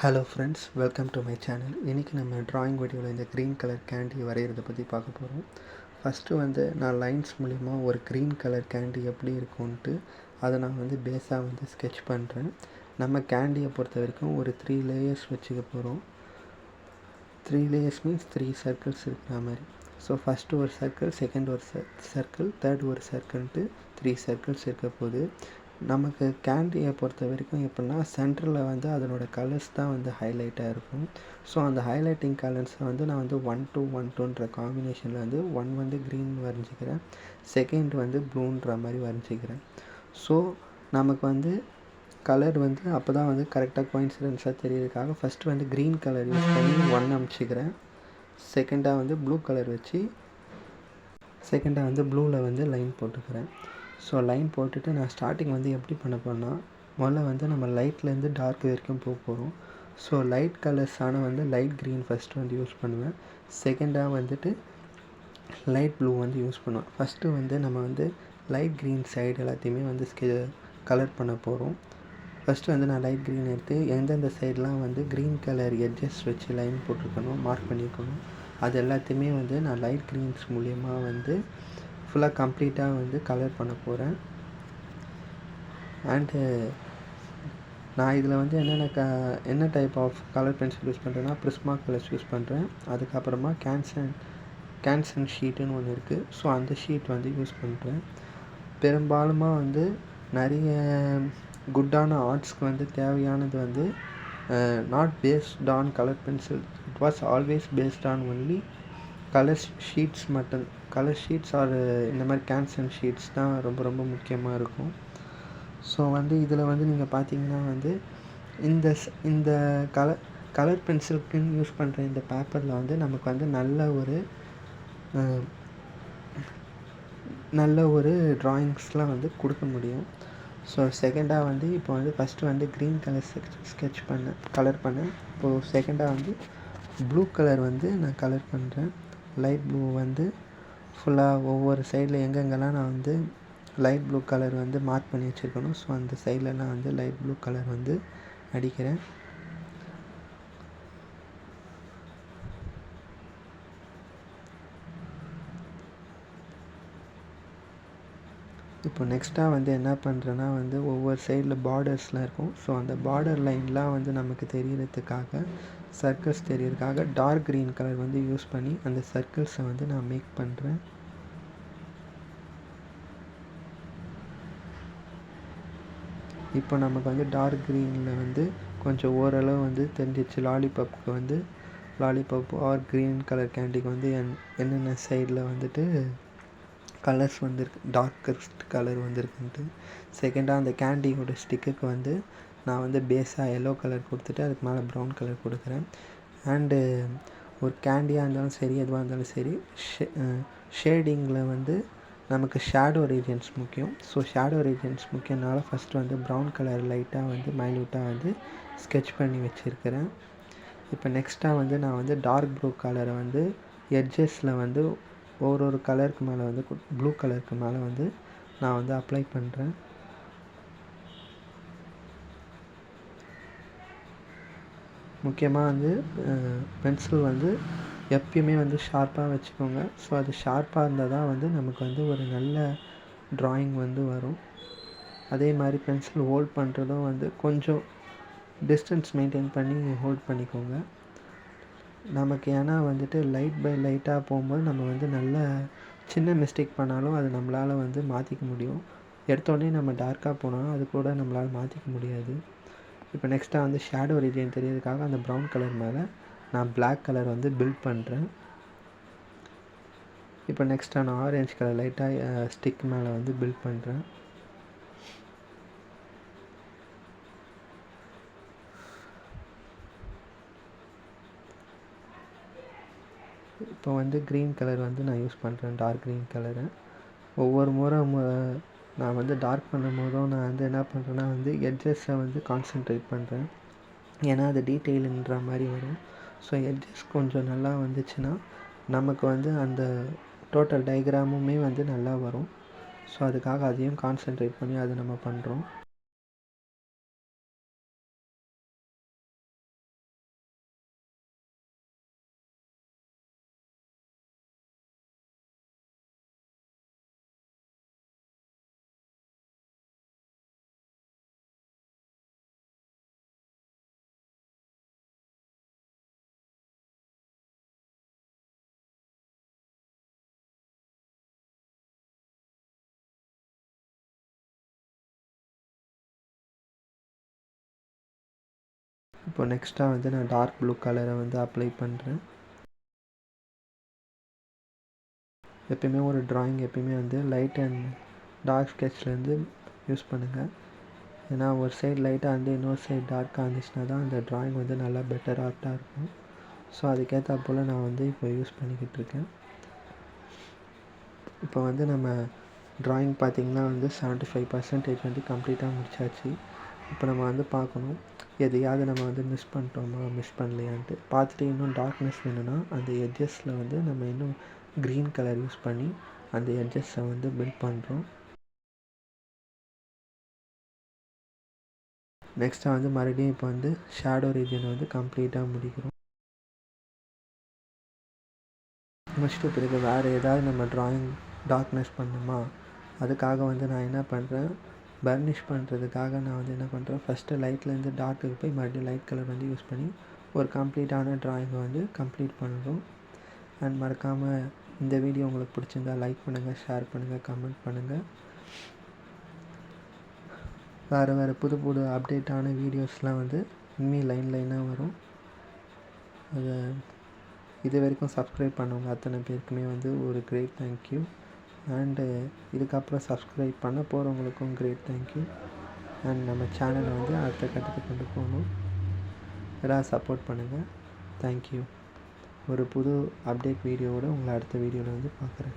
Hello friends, welcome to my channel. இன்றைக்கி நம்ம drawing வீடியோவில் இந்த க்ரீன் கலர் கேண்டி வரைகிறத பற்றி பார்க்க போகிறோம். ஃபஸ்ட்டு நான் லைன்ஸ் மூலிமா ஒரு க்ரீன் கலர் கேண்டி எப்படி இருக்கும்ன்ட்டு அதை நான் பேஸாக ஸ்கெட்ச் பண்ணுறேன். நம்ம கேண்டியை பொறுத்த வரைக்கும் ஒரு 3 லேயர்ஸ் வச்சுக்க போகிறோம். 3 லேயர்ஸ் மீன்ஸ் 3 சர்க்கிள்ஸ் இருக்கிற மாதிரி. ஸோ ஃபஸ்ட்டு ஒரு சர்க்கிள், செகண்ட் ஒரு சர்க்கிள், தேர்ட் ஒரு சர்க்கிள்ன்ட்டு 3 சர்க்கிள்ஸ் இருக்க போது. நமக்கு கேண்டியை பொறுத்த வரைக்கும் எப்படின்னா, சென்டரில் அதனோட கலர்ஸ் தான் ஹைலைட்டாக இருக்கும். ஸோ அந்த ஹைலைட்டிங் கலர்ஸை நான் 1-2-1-2ன்ற காம்பினேஷனில் 1 க்ரீன் வரைஞ்சிக்கிறேன், செகண்ட் ப்ளூன்ற மாதிரி வரைஞ்சிக்கிறேன். ஸோ நமக்கு கலர் அப்போ தான் கரெக்டாக கோயின்சிடென்ஸாக தெரியறதுக்காக ஃபஸ்ட்டு க்ரீன் கலர் யூஸ் பண்ணி 1 அமைச்சிக்கிறேன். செகண்டாக ப்ளூ கலர் வச்சு ப்ளூவில் லைன் போட்டுக்கிறேன். ஸோ லைன் போட்டுட்டு நான் ஸ்டார்டிங் எப்படி பண்ண போகிறேன்னா, முதல்ல நம்ம லைட்லேருந்து டார்க் வரைக்கும் போக போகிறோம். ஸோ லைட் கலர்ஸான லைட் க்ரீன் ஃபஸ்ட்டு யூஸ் பண்ணுவேன். செகண்டாக லைட் ப்ளூ யூஸ் பண்ணுவேன். ஃபஸ்ட்டு நம்ம லைட் க்ரீன் சைடு எல்லாத்தையுமே கலர் பண்ண போகிறோம். ஃபஸ்ட்டு நான் லைட் க்ரீன் எடுத்து எந்தெந்த சைடெலாம் க்ரீன் கலர் எட்ஜஸ் வச்சு லைன் போட்டிருக்கணும், மார்க் பண்ணியிருக்கணும், அது எல்லாத்தையுமே நான் லைட் க்ரீன்ஸ் மூலயமா ஃபுல்லாக கம்ப்ளீட்டாக கலர் பண்ண போகிறேன். அண்டு நான் இதில் என்ன type of colour pencil use பண்ணுறேன்னா, ப்ரிஸ்மா கலர்ஸ் யூஸ் பண்ணுறேன். அதுக்கப்புறமா கேன்சன் ஷீட்டுன்னு ஒன்று இருக்குது. ஸோ அந்த ஷீட் யூஸ் பண்ணுறேன். பெரும்பாலுமாக நிறைய குட்டான ஆர்ட்ஸ்க்கு தேவையானது not based on colour pencil, it was always based on only colour sheets மட்டும். கலர் ஷீட்ஸ் ஆர் இந்த மாதிரி கேன்சன் ஷீட்ஸ் தான் ரொம்ப ரொம்ப முக்கியமாக இருக்கும். ஸோ இதில் நீங்கள் பார்த்தீங்கன்னா இந்த கலர் பென்சிலுக்குன்னு யூஸ் பண்ணுற இந்த பேப்பரில் நமக்கு நல்ல ஒரு ட்ராயிங்ஸ்லாம் கொடுக்க முடியும். ஸோ செகண்டாக இப்போ first green colour sketch colour பண்ணேன். இப்போது செகண்டாக ப்ளூ கலர் நான் கலர் பண்ணுறேன். லைட் ப்ளூ ஃபுல்லாக ஒவ்வொரு சைடில் எங்கெங்கெல்லாம் நான் லைட் ப்ளூ கலர் மார்க் பண்ணி வச்சுருக்கணும். ஸோ அந்த சைட்லலாம் லைட் ப்ளூ கலர் அடிக்கிறேன். இப்போ நெக்ஸ்ட்டாக என்ன பண்ணுறேன்னா ஒவ்வொரு சைடில் பார்டர்ஸ்லாம் இருக்கும். ஸோ அந்த பார்டர் லைன்லாம் நமக்கு தெரியறதுக்காக, சர்க்கிள்ஸ் தெரியறதுக்காக டார்க் க்ரீன் கலர் யூஸ் பண்ணி அந்த சர்க்கிள்ஸை நான் மேக் பண்ணுறேன். இப்போ நமக்கு டார்க் க்ரீனில் கொஞ்சம் ஓரளவு தெரிஞ்சிச்சு லாலிபப் ஆர் க்ரீன் கலர் கேண்டிக்கு என்னென்ன சைடில் கலர்ஸ் டார்க்கஸ்ட் கலர் இருக்குன்ட்டு. செகண்டாக அந்த கேண்டியோட ஸ்டிக்குக்கு நான் பேஸாக எல்லோ கலர் கொடுத்துட்டு அதுக்கு மேலே ப்ரௌன் கலர் கொடுக்குறேன். அண்டு ஒரு கேண்டியாக இருந்தாலும் சரி, எதுவாக இருந்தாலும் சரி, ஷேடிங்கில் நமக்கு ஷேடோ ரீஜன்ஸ் முக்கியம். ஸோ ஷேடோ ரீஜன்ஸ் முக்கியனால ஃபஸ்ட்டு ப்ரௌன் கலர் லைட்டாக மைல்யூட்டாக ஸ்கெட்ச் பண்ணி வச்சுருக்கிறேன். இப்போ நெக்ஸ்ட்டாக நான் டார்க் ப்ளூ கலரை எட்ஜஸில் ஒரு கலருக்கு மேலே ப்ளூ கலருக்கு மேலே நான் அப்ளை பண்ணுறேன். முக்கியமாக பென்சில் எப்பயுமே ஷார்ப்பாக வச்சுக்கோங்க. ஸோ அது ஷார்ப்பாக இருந்தால் தான் நமக்கு ஒரு நல்ல ட்ராயிங் வரும். அதே மாதிரி பென்சில் ஹோல்ட் பண்ணுறதும் கொஞ்சம் டிஸ்டன்ஸ் மெயின்டைன் பண்ணி ஹோல்ட் பண்ணிக்கோங்க. நமக்கு ஏன்னா லைட் பை லைட்டாக போகும்போது நம்ம நல்ல சின்ன மிஸ்டேக் பண்ணாலும் அது நம்மளால் மாற்றிக்க முடியும். எடுத்தோடனே நம்ம டார்க்காக போனாலும் அது கூட நம்மளால் மாற்றிக்க முடியாது. இப்போ நெக்ஸ்ட்டாக ஷேடோ ரீஜன் தெரியறதுக்காக அந்த ப்ரௌன் கலர் மேலே நான் பிளாக் கலர் பில்ட் பண்ணுறேன். இப்போ நெக்ஸ்ட்டாக நான் ஆரஞ்சு கலர் லைட்டாக ஸ்டிக் மேலே பில்ட் பண்ணுறேன். இப்போ க்ரீன் கலர் நான் யூஸ் பண்ணுறேன், டார்க் க்ரீன் கலரை. ஒவ்வொரு முறை நான் டார்க் பண்ணும் போதும் நான் என்ன பண்ணுறேன்னா எட்ஜஸை கான்சென்ட்ரேட் பண்ணுறேன். ஏன்னா அது டீட்டெயிலுன்ற மாதிரி வரும். ஸோ எட்ஜஸ் கொஞ்சம் நல்லா வந்துச்சுன்னா நமக்கு அந்த டோட்டல் டயக்ராமுமே நல்லா வரும். ஸோ அதுக்காக அதையும் கான்சென்ட்ரேட் பண்ணி அதை நம்ம பண்ணுறோம். இப்போ நெக்ஸ்ட்டாக வந்து நான் டார்க் ப்ளூ கலரை வந்து அப்ளை பண்ணுறேன். எப்பயுமே ஒரு ட்ராயிங் எப்பயுமே வந்து லைட் அண்ட் டார்க் ஸ்கெட்ச்லேருந்து யூஸ் பண்ணுங்கள். ஏன்னா ஒரு சைடு லைட்டாக வந்து இன்னொரு சைடு டார்க்காக இருந்துச்சுன்னா தான் அந்த ட்ராயிங் வந்து நல்லா பெட்டர் ஆர்ட்டாக இருக்கும். ஸோ அதுக்கேற்றாப்போல் நான் வந்து இப்போ யூஸ் பண்ணிக்கிட்டு இருக்கேன். இப்போ வந்து நம்ம ட்ராயிங் பார்த்திங்கன்னா வந்து 75% வந்து கம்ப்ளீட்டாக முடிச்சாச்சு. இப்போ நம்ம வந்து பார்க்கணும் எதையாவது நம்ம வந்து மிஸ் பண்ணிட்டோமா மிஸ் பண்ணலையான்ட்டு. பார்த்துட்டு இன்னும் டார்க்னஸ் வேணும்னா அந்த எட்ஜஸில் வந்து நம்ம இன்னும் க்ரீன் கலர் யூஸ் பண்ணி அந்த எட்ஜஸை வந்து பில்ட் பண்ணுறோம். நெக்ஸ்ட்டாக வந்து மறுபடியும் இப்போ வந்து ஷேடோ ரீஜனை வந்து கம்ப்ளீட்டாக முடிக்கிறோம். முடிச்சுட்டு பிறகு வேறு ஏதாவது நம்ம ட்ராயிங் டார்க்னஸ் பண்ணணுமா, அதுக்காக வந்து நான் என்ன பண்ணுறேன், பர்னிஷ் பண்ணுறதுக்காக நான் வந்து என்ன பண்ணுறேன், ஃபஸ்ட்டு லைட்லேருந்து டார்க்குக்கு போய் மறுபடியும் லைட் கலர் வந்து யூஸ் பண்ணி ஒரு கம்ப்ளீட்டான ட்ராயிங்கை வந்து கம்ப்ளீட் பண்ணுறோம். அண்ட் மறக்காமல் இந்த வீடியோ உங்களுக்கு பிடிச்சிருந்தா லைக் பண்ணுங்கள், ஷேர் பண்ணுங்கள், கமெண்ட் பண்ணுங்கள். வேறு புது அப்டேட்டான வீடியோஸ்லாம் வந்து இனிமேல் லைனாக வரும். அதை இது வரைக்கும் சப்ஸ்கிரைப் பண்ணவங்க அத்தனை பேருக்குமே வந்து ஒரு கிரேட் தேங்க்யூ. அண்டு இதுக்கப்புறம் சப்ஸ்கிரைப் பண்ண போகிறவங்களுக்கும் கிரேட் தேங்க்யூ. அண்ட் நம்ம சேனலை வந்து அடுத்த கட்டத்துக்கு கொண்டு போகணும். எல்லாம் சப்போர்ட் பண்ணுங்கள். தேங்க்யூ. ஒரு புது அப்டேட் வீடியோவோடு உங்களை அடுத்த வீடியோவில் வந்து பார்க்குறேன்.